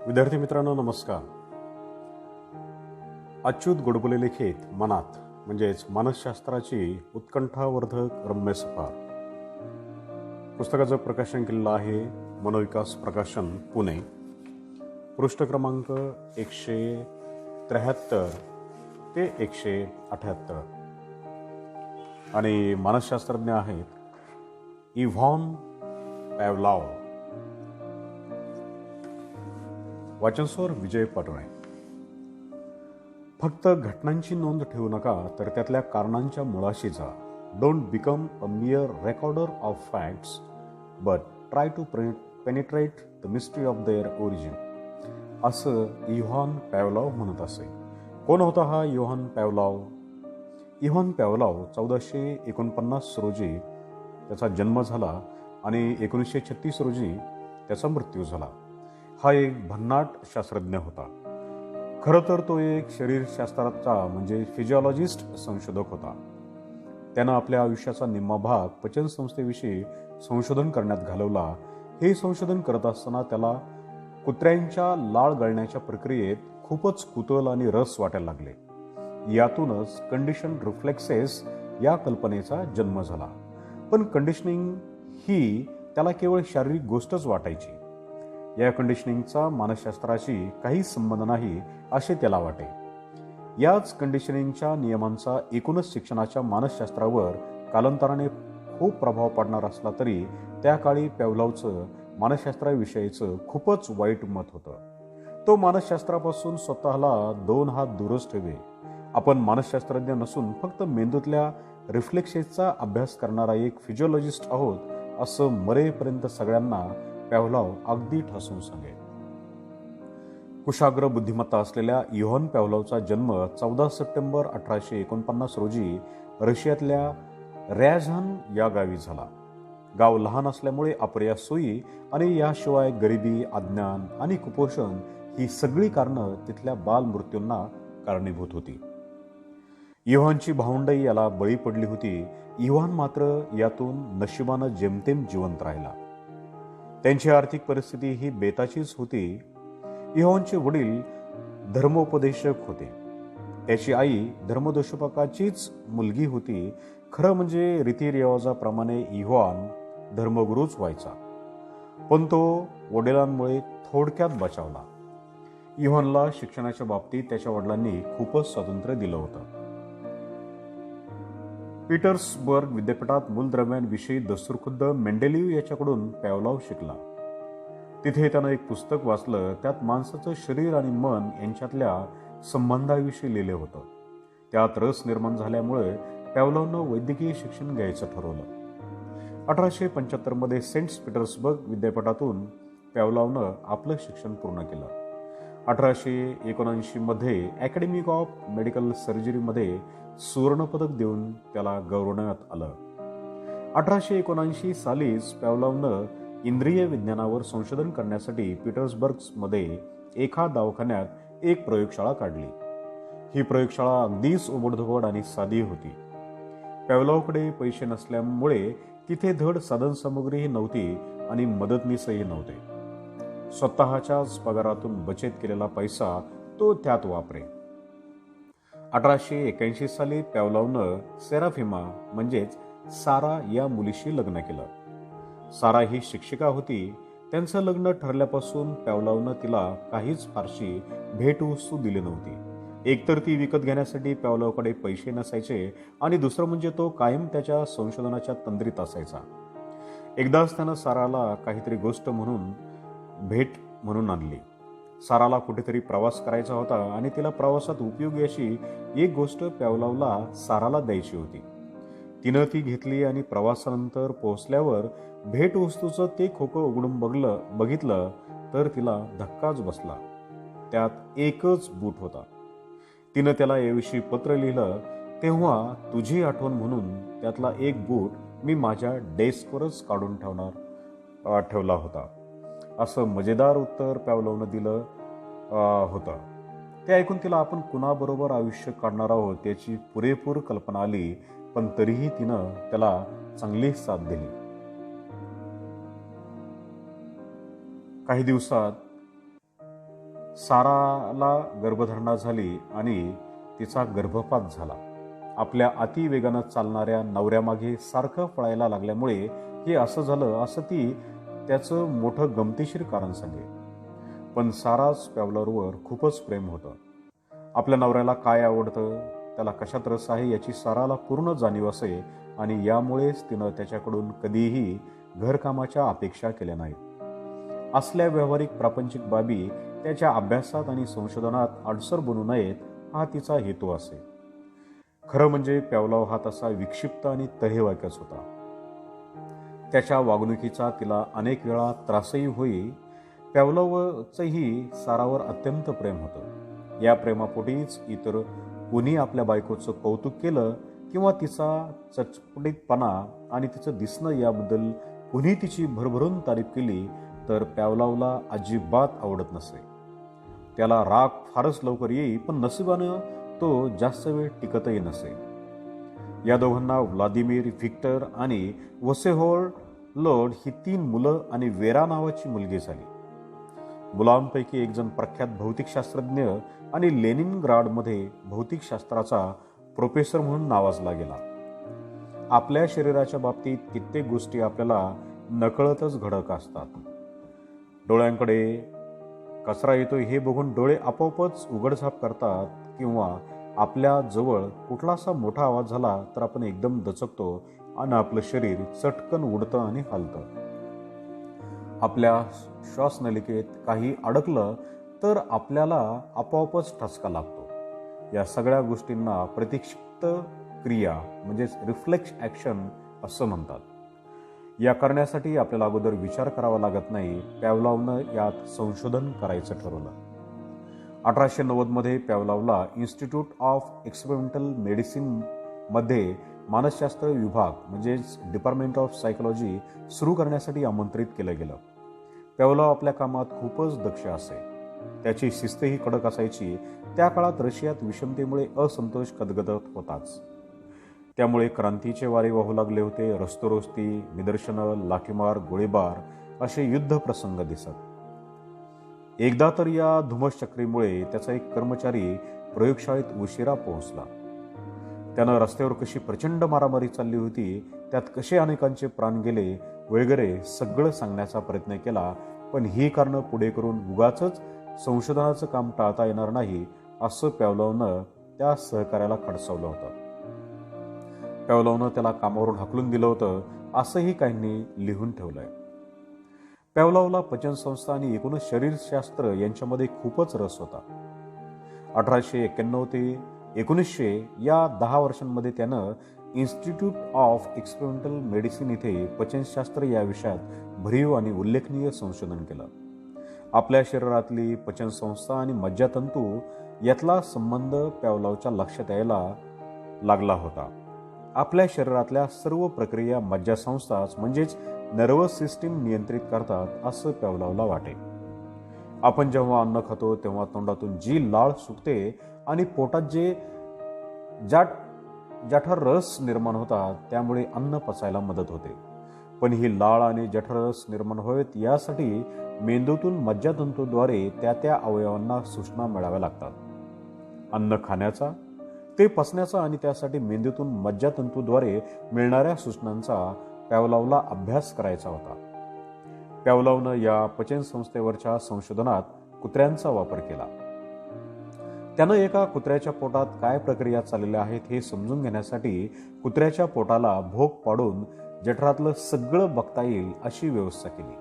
विद्यार्थी मित्रांनो नमस्कार. अच्युत गोडबोले लिखित मनात म्हणजेच मानसशास्त्राची उत्कंठावर्धक रम्य सफार पुस्तकाचं प्रकाशन केलेलं आहे मनोविकास प्रकाशन पुणे. पृष्ठ क्रमांक 173 ते 178 आणि मानसशास्त्रज्ञ आहेत इव्हॉन पॅव्लॉव. वाचनस्वर विजय पाटोळे. फक्त घटनांची नोंद ठेवू नका तर त्यातल्या कारणांच्या मुळाशी जा. Don't become a mere recorder of facts but try to penetrate the mystery of their origin, असं इव्हॉन पॅव्लॉव म्हणत असे. कोण होता हा इव्हॉन पॅव्लॉव? इव्हॉन पॅव्लॉव 1449 रोजी त्याचा जन्म झाला आणि 1936 रोजी त्याचा मृत्यू झाला. हा एक भन्नाट शास्त्रज्ञ होता. खरं तर तो एक शरीरशास्त्राचा म्हणजे फिजिओलॉजिस्ट संशोधक होता. त्यानं आपल्या आयुष्याचा निम्मा भाग पचनसंस्थेविषयी संशोधन करण्यात घालवला. हे संशोधन करत असताना त्याला कुत्र्यांच्या लाळ गळण्याच्या प्रक्रियेत खूपच कुतूहल आणि रस वाटायला लागले. यातूनच कंडिशन रिफ्लेक्सेस या कल्पनेचा जन्म झाला. पण कंडिशनिंग ही त्याला केवळ शारीरिक गोष्टच वाटायची. या कंडिशनिंगचा मानसशास्त्राशी काही संबंध नाही असे त्याला वाटे. याच कंडिशनिंगच्या नियमांचा एकूणच शिक्षणाच्या मानसशास्त्रावर कालांतराने खूप प्रभाव पडणार असला तरी त्या काळी पॅव्लॉवचं मानसशास्त्राविषयीचं खूपच वाईट मत होतं. तो मानसशास्त्रापासून स्वतःला 2 हात दूरच ठेवे. आपण मानसशास्त्रज्ञ नसून फक्त मेंदूतल्या रिफ्लेक्सेसचा अभ्यास करणारा एक फिजिओलॉजिस्ट आहोत असं मरेपर्यंत सगळ्यांना पॅव्लॉव अगदी ठासून सांगे. कुशाग्र बुद्धिमत्ता असलेल्या इव्हॉन पॅव्लॉवचा जन्म 14 सप्टेंबर 1849 रोजी रशियातल्या रॅझन या गावी झाला. गाव लहान असल्यामुळे अपुऱ्या सोयी आणि याशिवाय गरिबी, अज्ञान आणि कुपोषण ही सगळी कारणं तिथल्या बालमृत्यूंना कारणीभूत होती. इव्हॉनची भावंडई याला बळी पडली होती. इव्हॉन मात्र यातून नशिबानं जेमतेम जिवंत राहिला. त्यांची आर्थिक परिस्थिती ही बेताचीच होती. इव्हॉनचे वडील धर्मोपदेशक होते. त्याची आई धर्मोपदेशकाचीच मुलगी होती. खरं म्हणजे रीतिरिवाजाप्रमाणे इव्हॉन धर्मगुरूच व्हायचा, पण तो वडिलांमुळे थोडक्यात बचावला. इव्हॉनला शिक्षणाच्या बाबतीत त्याच्या वडिलांनी खूपच स्वातंत्र्य दिलं होतं. पीटर्सबर्ग विद्यापीठात मूलद्रव्यांविषयी दस्तूरखुद्द मेंडेलिव्ह याच्याकडून पॅव्लॉव शिकला. तिथे त्यानं एक पुस्तक वाचलं. त्यात माणसाचं शरीर आणि मन यांच्यातल्या संबंधाविषयी लिहिले होतं. त्यात रस निर्माण झाल्यामुळे पॅव्लॉवनं वैद्यकीय शिक्षण घ्यायचं ठरवलं. 1875 मध्ये सेंट पीटर्सबर्ग विद्यापीठातून पॅव्लॉवनं आपलं शिक्षण पूर्ण केलं. 1879 मध्ये अकॅडमिक ऑफ मेडिकल सर्जरीमध्ये सुवर्णपदक देऊन त्याला गौरवण्यात आलं. 1879 सालीच पॅव्लॉवनं इंद्रिय विज्ञानावर संशोधन करण्यासाठी पीटर्सबर्गमध्ये एका दवाखान्यात एक प्रयोगशाळा काढली. ही प्रयोगशाळा अगदीच उबडधोबड आणि साधी होती. पॅव्लॉवकडे पैसे नसल्यामुळे तिथे धड साधनसामुग्रीही नव्हती आणि मदतनीसही नव्हते. स्वतःच्याच पगारातून बचत केलेला पैसा तो त्यात वापरे. 1881 साली पॅव्लॉवनं सेराफिमा म्हणजेच सारा या मुलीशी लग्न केलं. सारा ही शिक्षिका होती. त्यांचं लग्न ठरल्यापासून पॅव्लॉवनं तिला काहीच फारशी भेटवस्तू दिली नव्हती. एकतर ती विकत घेण्यासाठी पॅव्लॉवकडे पैसे नसायचे आणि दुसरं म्हणजे तो कायम त्याच्या संशोधनाच्या तंद्रीत असायचा. एकदाच त्यानं साराला काहीतरी गोष्ट म्हणून भेट म्हणून आणली. साराला कुठेतरी प्रवास करायचा होता आणि तिला प्रवासात उपयोगी अशी एक गोष्ट पॅव्लॉवला साराला द्यायची होती. तिनं ती घेतली आणि प्रवासानंतर पोहोचल्यावर भेटवस्तूचं ते खोकं उघडून बघितलं तर तिला धक्काच बसला. त्यात एकच बूट होता. तिनं त्याला याविषयी पत्र लिहिलं. तेव्हा तुझी आठवण म्हणून त्यातला एक बूट मी माझ्या डेस्कवरच काढून ठेवला होता, असं मजेदार उत्तर पॅव्लॉवनं दिलं होतं. ते ऐकून तिला आपण कुणाबरोबर आयुष्य काढणार आहोत याची पुरेपूर कल्पना आली. पण तरीही तिनं त्याला चांगली साथ दिली. काही दिवसात साराला गर्भधारणा झाली आणि तिचा गर्भपात झाला. आपल्या अतिवेगानं चालणाऱ्या नवऱ्यामागे सारखं पळायला लागल्यामुळे हे असं झालं, असं ती त्याचं मोठं गमतीशीर कारण सांगे. पण साराच पॅव्लोववर खूपच प्रेम होतं. आपल्या नवऱ्याला काय आवडतं, त्याला कशात रस आहे याची साराला पूर्ण जाणीव असे आणि यामुळेच तिनं त्याच्याकडून कधीही घरकामाच्या अपेक्षा केल्या नाहीत. असल्या व्यावहारिक प्रापंचिक बाबी त्याच्या अभ्यासात आणि संशोधनात अडसर बनू नयेत हा तिचा हेतू असे. खरं म्हणजे पॅव्लोव हा तसा विक्षिप्त आणि तहेवाक्याच होता. त्याच्या वागणुकीचा तिला अनेक वेळा त्रासही होई. पॅव्लोवचंही सारावर अत्यंत प्रेम होतं. या प्रेमापोटीच इतर कुणी आपल्या बायकोचं कौतुक केलं किंवा तिचा चटपटीतपणा आणि तिचं दिसणं याबद्दल कुणी तिची भरभरून तारीफ केली तर पॅव्लोवला अजिबात आवडत नसे. त्याला राग फारच लवकर येई, पण नशिबानं तो जास्त वेळ टिकतही नसे. या दोघांना व्लादिमीर, व्हिक्टर आणि वसेहोल्ड ही 3 मुलं आणि वेरा नावाची मुलगी झाली. मुलांपैकी एक जण प्रख्यात भौतिकशास्त्रज्ञ आणि लेनिनग्राडमध्ये भौतिकशास्त्राचा प्रोफेसर म्हणून नावाजला गेला. आपल्या शरीराच्या बाबतीत कित्येक गोष्टी आपल्याला नकळतच घडत असतात. डोळ्यांकडे कचरा येतोय हे बघून डोळे आपोआपच उघडझाप करतात किंवा आपल्या जवळ कुठलासा मोठा आवाज झाला तर आपण एकदम दचकतो आणि आपलं शरीर चटकन उडतं आणि हलतं. आपल्या श्वासनलिकेत काही अडकलं तर आपल्याला आपोआपच ठसका लागतो. या सगळ्या गोष्टींना प्रतिक्षिप्त क्रिया म्हणजेच रिफ्लेक्स ॲक्शन असं म्हणतात. या करण्यासाठी आपल्याला अगोदर विचार करावा लागत नाही. पॅव्लोवनं यात संशोधन करायचं ठरवलं. 1890 मध्ये पॅव्लोवला इन्स्टिट्यूट ऑफ एक्सपेरिमेंटल मेडिसिन मध्ये मानसशास्त्र विभाग म्हणजेच डिपार्टमेंट ऑफ सायकोलॉजी सुरू करण्यासाठी आमंत्रित केलं गेलं. पॅव्लोव आपल्या कामात खूपच दक्ष असे. त्याची शिस्तही कडक असायची. त्या काळात रशियात विषमतेमुळे असंतोष गदगदत होताच. त्यामुळे क्रांतीचे वारे वाहू लागले होते. रस्तोरस्ती, निदर्शनं, लाठीमार, गोळीबार असे युद्ध प्रसंग दिसत. एकदा तर या धुमश्चक्रीमुळे त्याचा एक कर्मचारी प्रयोगशाळेत उशिरा पोहोचला. त्यानं रस्त्यावर कशी प्रचंड मारामारी चालली होती, त्यात कसे अनेकांचे प्राण गेले वगैरे सगळं सांगण्याचा प्रयत्न केला. पण ही कारणं पुढे करून उगाचच संशोधनाचं काम टाळता येणार नाही असं पॅव्लोवनं त्या सहकार्याला खडसावलं होतं. पॅव्लोवनं त्याला कामावरून हाकलून दिलं होतं असंही काहींनी लिहून ठेवलंय. पॅव्लोवला पचनसंस्था आणि एकूणच शरीरशास्त्र यांच्यामध्ये खूपच रस होता. 1891 ते 1900 या 10 वर्षांमध्ये त्यानं इन्स्टिट्यूट ऑफ एक्सपेरिमेंटल मेडिसिन इथे पचनशास्त्र या विषयात भरीव आणि उल्लेखनीय संशोधन केलं. आपल्या शरीरातली पचनसंस्था आणि मज्जातंतू यातला संबंध पॅव्लोवच्या लक्षात यायला लागला होता. आपल्या शरीरातल्या सर्व प्रक्रिया मज्जासंस्थाच म्हणजेच नर्वस सिस्टीम नियंत्रित करतात असं पॅव्लोवला वाटे. आपण जेव्हा अन्न खातो तेव्हा तोंडातून जी लाळ सुटते आणि पोटात जे जठररस निर्माण होतात त्यामुळे अन्न पचायला मदत होते. पण ही लाळ आणि जठररस निर्माण व्हावेत यासाठी मेंदूतून मज्जातंतूद्वारे त्या अवयवांना सूचना मिळाव्या लागतात. अन्न खाण्याचा, ते पचण्याचा आणि त्यासाठी मेंदूतून मज्जातंतूद्वारे मिळणाऱ्या सूचनांचा पॅव्लोवला अभ्यास करायचा होता. पॅव्लोवनं या पचनसंस्थेवरच्या संशोधनात कुत्र्यांचा वापर केला. त्यानं एका कुत्र्याच्या पोटात काय प्रक्रिया चाललेल्या आहेत हे समजून घेण्यासाठी कुत्र्याच्या पोटाला भोक पाडून जठरातलं सगळं बघता येईल अशी व्यवस्था केली.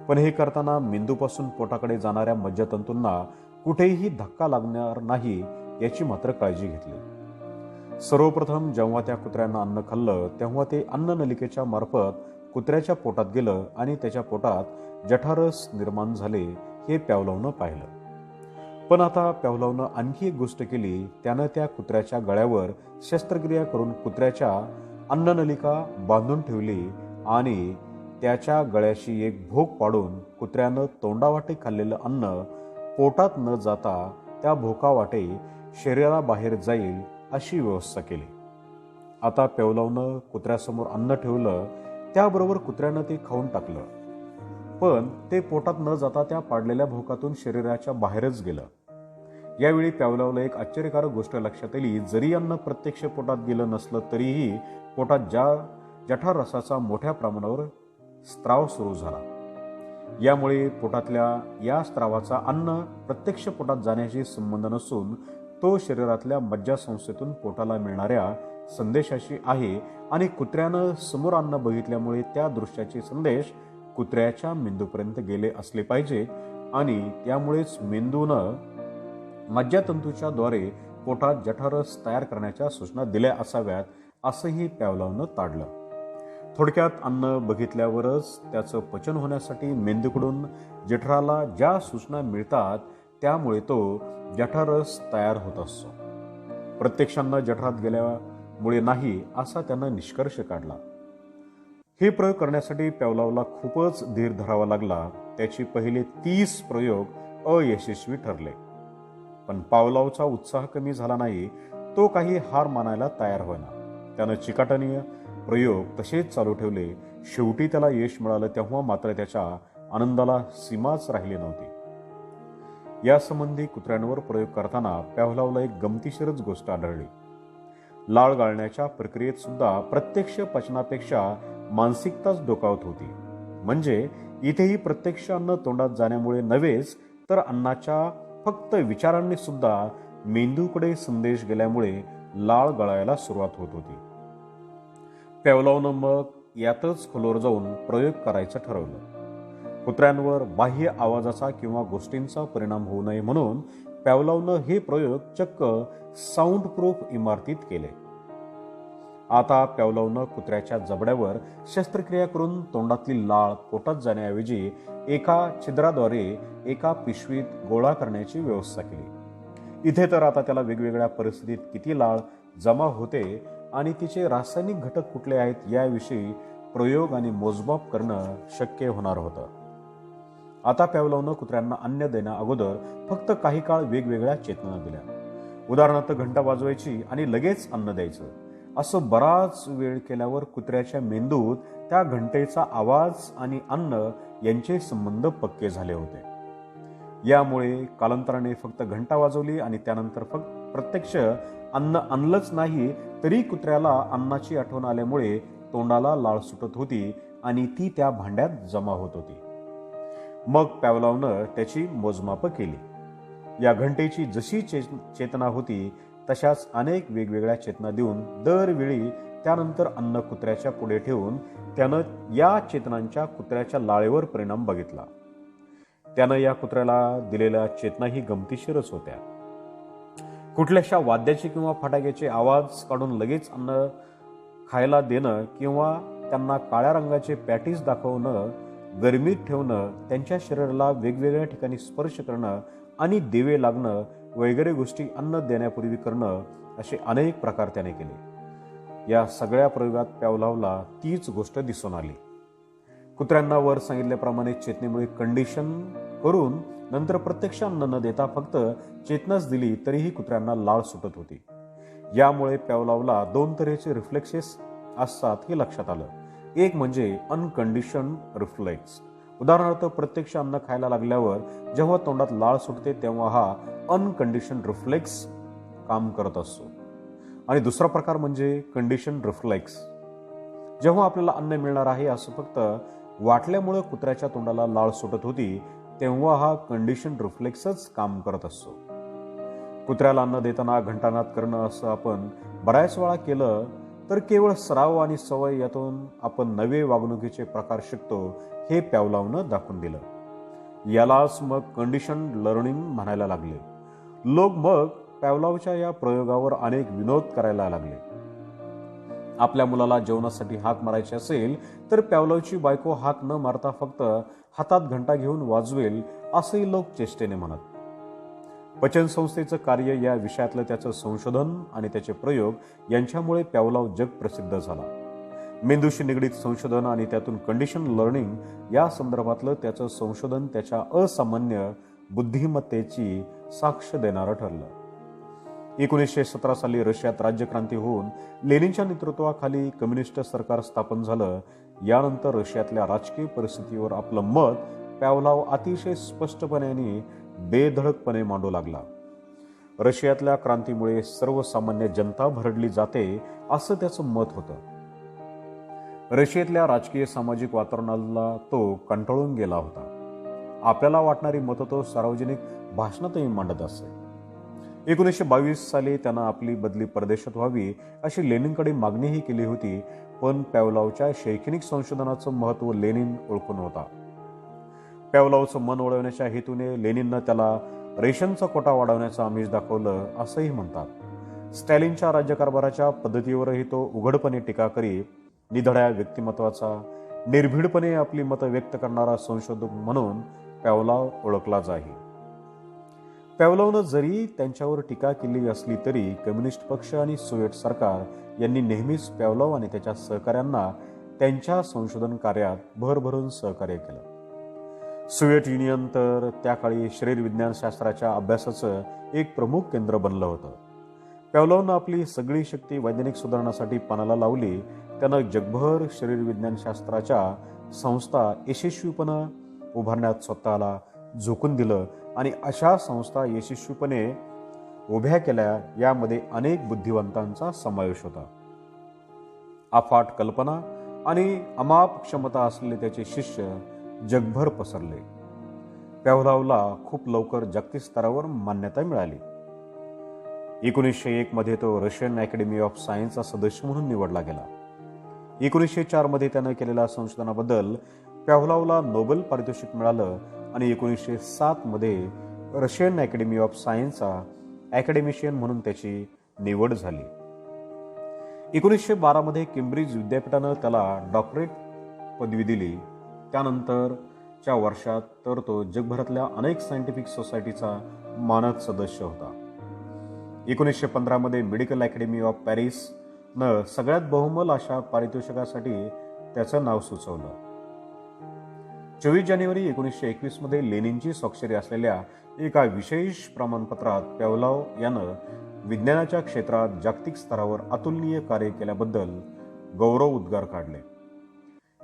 पण हे करताना मेंदूपासून पोटाकडे जाणाऱ्या मज्जातंतूंना कुठेही धक्का लागणार नाही याची मात्र काळजी घेतली. सर्वप्रथम जेव्हा त्या कुत्र्यानं अन्न खाल्लं तेव्हा ते अन्ननलिकेच्या मार्फत कुत्र्याच्या पोटात गेलं आणि त्याच्या पोटात जठररस निर्माण झाले हे पॅव्लोवनं पाहिलं. पण आता पॅव्लोवनं आणखी एक गोष्ट केली. त्यानं त्या कुत्र्याच्या गळ्यावर शस्त्रक्रिया करून कुत्र्याच्या अन्ननलिका बांधून ठेवली आणि त्याच्या गळ्याशी एक भोक पाडून कुत्र्यानं तोंडावाटे खाल्लेलं अन्न पोटात न जाता त्या भोकावाटे शरीराबाहेर जाईल अशी व्यवस्था केली. आता पॅव्लोवनं कुत्र्यासमोर अन्न ठेवलं, त्याबरोबर कुत्र्यानं ते खाऊन टाकलं. पण ते पोटात न जाता त्या पाडलेल्या भोकातून शरीराच्या बाहेरच गेलं. यावेळी पॅवलॉवला एक आश्चर्यकारक गोष्ट लक्षात आली. जरी अन्न प्रत्यक्ष पोटात गेलं नसलं तरीही पोटात जठररसाचा मोठ्या प्रमाणावर स्त्राव सुरू झाला. यामुळे पोटातल्या या स्त्रावाचा अन्न प्रत्यक्ष पोटात जाण्याशी संबंध नसून तो शरीरातल्या मज्जासंस्थेतून पोटाला मिळणाऱ्या संदेशाशी आहे आणि कुत्र्यानं समोर अन्न बघितल्यामुळे त्या दृश्याचे संदेश कुत्र्याच्या मेंदूपर्यंत गेले असले पाहिजे आणि त्यामुळेच मेंदूनं मज्जातंतूच्या द्वारे पोटात जठररस तयार करण्याच्या सूचना दिल्या असाव्यात असंही पॅवलॉवनं ताडलं. थोडक्यात अन्न बघितल्यावरच त्याचं पचन होण्यासाठी मेंदूकडून जठराला ज्या सूचना मिळतात त्यामुळे तो जठररस तयार होत असतो. प्रत्यक्षांना जठरात गेल्यामुळे नाही असा त्यानं निष्कर्ष काढला. हे प्रयोग करण्यासाठी पॅवलॉवला खूपच धीर धरावा लागला. त्याचे पहिले 30 प्रयोग अयशस्वी ठरले. पण पॅवलॉवचा उत्साह कमी झाला नाही. तो काही हार मानायला तयार होईना. त्यानं चिकाटणीय प्रयोग तसेच चालू ठेवले. शेवटी त्याला यश मिळालं तेव्हा मात्र त्याच्या आनंदाला सीमाच राहिली नव्हती. यासंबंधी कुत्र्यांवर प्रयोग करताना पॅवलॉवला एक गमतीशीरच गोष्ट आढळली. लाळ गाळण्याच्या प्रक्रियेत सुद्धा प्रत्यक्ष पचनापेक्षा मानसिकताच डोकावत होती. म्हणजे इथेही प्रत्यक्ष अन्न तोंडात जाण्यामुळे नव्हेच तर अन्नाच्या फक्त विचारांनी सुद्धा मेंदूकडे संदेश गेल्यामुळे लाळ गळायला सुरुवात होत होती. पॅवलॉवनं मग यातच खोलवर जाऊन प्रयोग करायचं ठरवलं. कुत्र्यांवर बाह्य आवाजाचा किंवा गोष्टींचा परिणाम होऊ नये म्हणून पॅवलॉवनं हे प्रयोग चक्क साऊंड प्रूफ इमारतीत केले. आता पॅवलॉवनं कुत्र्याच्या जबड्यावर शस्त्रक्रिया करून तोंडातली लाळ पोटात जाण्याऐवजी एका छिद्राद्वारे एका पिशवीत गोळा करण्याची व्यवस्था केली. इथे तर आता त्याला वेगवेगळ्या परिस्थितीत किती लाळ जमा होते आणि तिचे रासायनिक घटक कुठले आहेत याविषयी प्रयोग आणि मोजमाप करणं शक्य होणार होतं. आता पॅवलॉवनं कुत्र्यांना अन्न देण्या अगोदर फक्त काही काळ वेगवेगळ्या चेतना दिल्या. उदाहरणार्थ घंटा वाजवायची आणि लगेच अन्न द्यायचं. असं बराच वेळ केल्यावर कुत्र्याच्या मेंदूत त्या घंटेचा आवाज आणि अन्न यांचे संबंध पक्के झाले होते. यामुळे कालांतराने फक्त घंटा वाजवली आणि त्यानंतर फक्त प्रत्यक्ष अन्न आणलंच नाही तरी कुत्र्याला अन्नाची आठवण आल्यामुळे तोंडाला लाळ सुटत होती आणि ती त्या भांड्यात जमा होत होती. मग पॅवलॉवनं त्याची मोजमापं केली. या घंटेची जशी चेतना होती तशाच अनेक वेगवेगळ्या चेतना देऊन दरवेळी त्यानंतर अन्न कुत्र्याच्या पुढे ठेवून त्यानं या चेतनांच्या कुत्र्याच्या लाळेवर परिणाम बघितला. त्यानं या कुत्र्याला दिलेल्या चेतनाही गमतीशीरच होत्या. कुठल्याशा वाद्याचे किंवा फटाक्याचे आवाज काढून लगेच अन्न खायला देणं किंवा त्यांना काळ्या रंगाचे पॅटीस दाखवणं, गरमीत ठेवणं, त्यांच्या शरीराला वेगवेगळ्या ठिकाणी स्पर्श करणं आणि दिवे लागणं वगैरे गोष्टी अन्न देण्यापूर्वी करणं असे अनेक प्रकार त्याने केले. या सगळ्या प्रयोगात पॅवलॉवला तीच गोष्ट दिसून आली. कुत्र्यांना वर सांगितल्याप्रमाणे चेतनेमुळे कंडिशन करून नंतर प्रत्यक्ष अन्न न देता फक्त चेतनाच दिली तरीही कुत्र्यांना लाळ सुटत होती. यामुळे पॅवलॉवला 2 तऱ्हेचे रिफ्लेक्सेस असतात हे लक्षात आलं. एक म्हणजे अनकंडिशन रिफ्लेक्स. उदाहरणार्थ प्रत्यक्ष अन्न खायला लागल्यावर जेव्हा तोंडात लाळ सुटते तेव्हा हा अनकंडिशन रिफ्लेक्स काम करत असतो. आणि दुसरा प्रकार म्हणजे कंडिशन रिफ्लेक्स. जेव्हा आपल्याला अन्न मिळणार आहे असं फक्त वाटल्यामुळे कुत्र्याच्या तोंडाला लाळ सुटत होती तेव्हा हा कंडिशन रिफ्लेक्सच काम करत असतो. कुत्र्याला अन्न देताना घंटानाद करणं असं आपण बऱ्याच वेळा केलं तर केवळ सराव आणि सवय यातून आपण नवे वागणुकीचे प्रकार शिकतो हे पॅवलॉवनं दाखवून दिलं. यालाच मग कंडिशन लर्निंग म्हणायला लागले. लोक मग पॅवलॉवच्या या प्रयोगावर अनेक विनोद करायला लागले. आपल्या मुलाला जेवणासाठी हाक मारायची असेल तर पॅवलॉवची बायको हाक न मारता फक्त हातात घंटा घेऊन वाजवेल असंही लोक चेष्टेने म्हणत. पचनसंस्थेचं कार्य या विषयातलं त्याचं संशोधन आणि त्याचे प्रयोग यांच्यामुळे पॅवलॉव जगप्रसिद्ध झाला. मेंदूशी निगडीत संशोधन आणि त्यातून कंडिशन लर्निंग या संदर्भातलं त्याचं संशोधन त्याच्या असामान्य बुद्धिमत्तेची साक्ष देणारं ठरलं. 1917 साली रशियात राज्यक्रांती होऊन लेनिनच्या नेतृत्वाखाली कम्युनिस्ट सरकार स्थापन झालं. यानंतर रशियातल्या राजकीय परिस्थितीवर आपलं मत पॅवलाव अतिशय स्पष्टपणे आणि बेधडकपणे मांडू लागला. रशियातल्या क्रांतीमुळे सर्वसामान्य जनता भरडली जाते असं त्याचं मत होतं. रशियातल्या राजकीय सामाजिक वातावरणाला तो कंटाळून गेला होता. आपल्याला वाटणारी मतं तो सार्वजनिक भाषणातही मांडत असे. 1922 साली त्यानं आपली बदली परदेशात व्हावी अशी लेनिनकडे मागणीही केली होती, पण पॅवलावच्या शैक्षणिक संशोधनाचं महत्त्व लेनिन ओळखून होता. पॅवलावचं मन वळवण्याच्या हेतूने लेनिननं त्याला रेशनचा कोटा वाढवण्याचं आमिष दाखवलं असंही म्हणतात. स्टॅलिनच्या राज्यकारभाराच्या पद्धतीवरही तो उघडपणे टीका करी निधड्या व्यक्तिमत्वाचा, निर्भीडपणे आपली मतं व्यक्त करणारा संशोधक म्हणून पॅवलाव ओळखला जाई. पॅवलावनं जरी त्यांच्यावर टीका केली असली तरी कम्युनिस्ट पक्ष आणि सोव्हिएट सरकार यांनी नेहमीच पॅवलाव आणि त्याच्या सहकाऱ्यांना त्यांच्या संशोधन कार्यात भरभरून सहकार्य केलं. सोव्हिएट युनियन तर त्या काळी शरीरविज्ञानशास्त्राच्या अभ्यासाचं एक प्रमुख केंद्र बनलं होतं. पॅवलावनं आपली सगळी शक्ती वैज्ञानिक सुधारणासाठी पणाला लावली. त्यानं जगभर शरीरविज्ञानशास्त्राच्या संस्था यशस्वीपणे उभारण्यात स्वतःला झोकून दिलं आणि अशा संस्था यशस्वीपणे उभ्या केल्या. यामध्ये अनेक बुद्धिवंतांचा समावेश होता. अफाट कल्पना आणि अमाप क्षमता असलेले त्याचे शिष्य जगभर पसरले. पॅवलावला खूप लवकर जागतिक स्तरावर मान्यता मिळाली. 1901 मध्ये तो रशियन अकॅडमी ऑफ सायन्सचा सदस्य म्हणून निवडला गेला. 1904 मध्ये त्यानं केलेल्या संशोधनाबद्दल पॅवलावला नोबेल पारितोषिक मिळालं आणि 1907 मध्ये रशियन अकॅडमी ऑफ सायन्सचा अकॅडेमिशियन म्हणून त्याची निवड झाली. 1912 मध्ये केम्ब्रिज विद्यापीठानं त्याला डॉक्टरेट पदवी दिली. त्यानंतरच्या वर्षात तर तो जगभरातल्या अनेक सायंटिफिक सोसायटीचा मानद सदस्य होता. 1915 मध्ये मेडिकल अकॅडमी ऑफ पॅरिसनं सगळ्यात बहुमोल अशा पारितोषिकासाठी त्याचं नाव सुचवलं. 24 जानेवारी 1921 मध्ये लेनिनची स्वाक्षरी असलेल्या एका विशेष प्रमाणपत्रात पॅवलाव यानं विज्ञानाच्या क्षेत्रात जागतिक स्तरावर अतुलनीय कार्य केल्याबद्दल गौरव उद्गार काढले.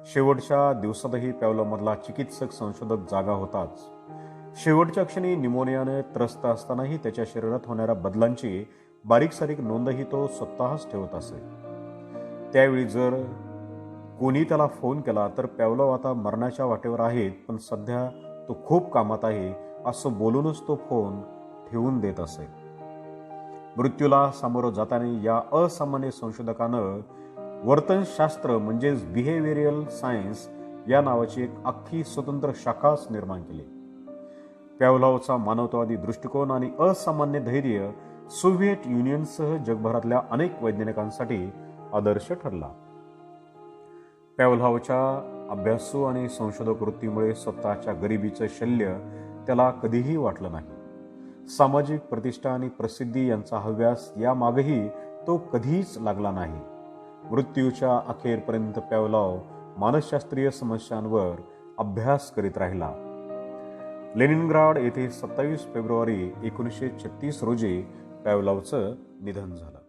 शेवटच्या दिवसातही पॅवलावमधला चिकित्सक संशोधक जागा होताच. शेवटच्या क्षणी निमोनियाने त्रस्त असतानाही त्याच्या शरीरात होणाऱ्या बदलांची बारीक सारीक नोंदही तो स्वतःच ठेवत असे. त्यावेळी जर कोणी त्याला फोन केला तर पॅवलाव आता मरणाच्या वाटेवर आहेत पण सध्या तो खूप कामात आहे असं बोलूनच तो फोन ठेवून देत असे. मृत्यूला सामोरं जाताना या असामान्य संशोधकानं वर्तनशास्त्र म्हणजेच बिहेवियरल सायन्स या नावाची एक अख्खी स्वतंत्र शाखाच निर्माण केली. पॅवलावचा मानवतावादी दृष्टिकोन आणि असामान्य धैर्य सोव्हिएट युनियनसह जगभरातल्या अनेक वैज्ञानिकांसाठी आदर्श ठरला. पॅवलावच्या अभ्यासू आणि संशोधक वृत्तीमुळे स्वतःच्या गरिबीचं शल्य त्याला कधीही वाटलं नाही. सामाजिक प्रतिष्ठा आणि प्रसिद्धी यांचा हव्यास यामागेही तो कधीच लागला नाही. मृत्यूच्या अखेरपर्यंत पॅवलाव मानसशास्त्रीय समस्यांवर अभ्यास करीत राहिला. लेनिनग्राड येथे 27 फेब्रुवारी 1936 रोजी पॅवलावचं निधन झालं.